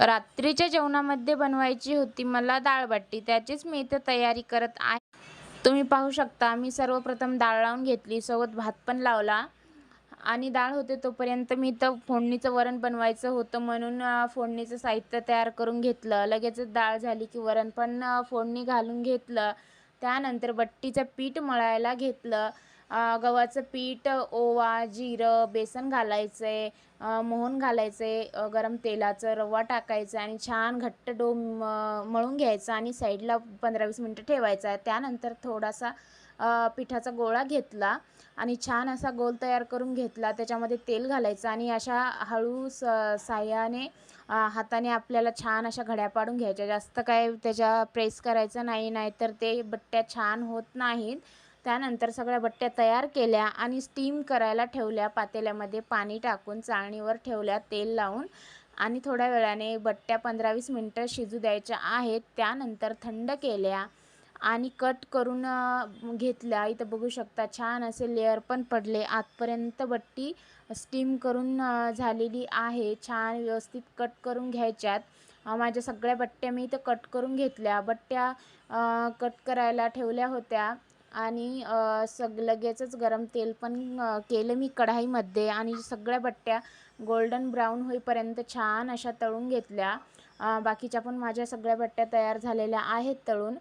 रात्रीच्या जेवणामध्ये बनवायची होती मला डाळ-बाटी. त्याचीच मी इथे तयारी करत आहे. तुम्ही पाहू शकता मी सर्वप्रथम डाळ लावून घेतली, सोबत भात पण लावला आणि डाळ होते तोपर्यंत मी इथं फोडणीचं वरण बनवायचं होतं म्हणून फोडणीचं साहित्य तयार करून घेतलं. लगेचच डाळ झाली की वरण पण फोडणी घालून घेतलं. त्यानंतर बट्टीचं पीठ मळायला घेतलं. गव्हाचं पीठ, ओवा, जिरं, बेसन घालायचं मोहन घालायचे, गरम तेलाचं रवा टाकायचा आणि छान घट्ट डो मळून घ्यायचा आणि साईडला 15-20 मिनिटं ठेवायचा. त्यानंतर थोडासा पिठाचा गोळा घेतला आणि छान असा गोल तयार करून घेतला. त्याच्यामध्ये तेल घालायचं आणि अशा हळू साहाय्याने हाताने आपल्याला छान अशा घड्या पाडून घ्यायच्या. जास्त काय त्याच्या प्रेस करायचं नाही, नाहीतर ते बट्ट्या छान होत नाहीत. त्यानंतर सगळ्या बट्ट्या तयार केल्या आणि स्टीम करायला ठेवल्या. पातेल्यामध्ये पाणी टाकून चाळणीवर ठेवल्या तेल लावून आणि थोड्या वेळाने बट्ट्या 15-20 मिनिटं शिजू द्यायच्या आहेत. त्यानंतर थंड केल्या आणि कट करून घेतल्या. इथं बघू शकता छान असे लेयर पण पडले. आतपर्यंत बट्टी स्टीम करून झालेली आहे. छान व्यवस्थित कट करून घ्यायच्यात. माझ्या सगळ्या बट्ट्या मी इथं कट करून घेतल्या. बट्ट्या कट करायला ठेवल्या होत्या आणि लगेचच गरम तेल पण केलं मी कढाईमध्ये आणि सगळ्या बट्ट्या गोल्डन ब्राऊन होईपर्यंत छान अशा तळून घेतल्या. बाकीच्या पण माझ्या सगळ्या बट्ट्या तयार झालेल्या आहेत तळून.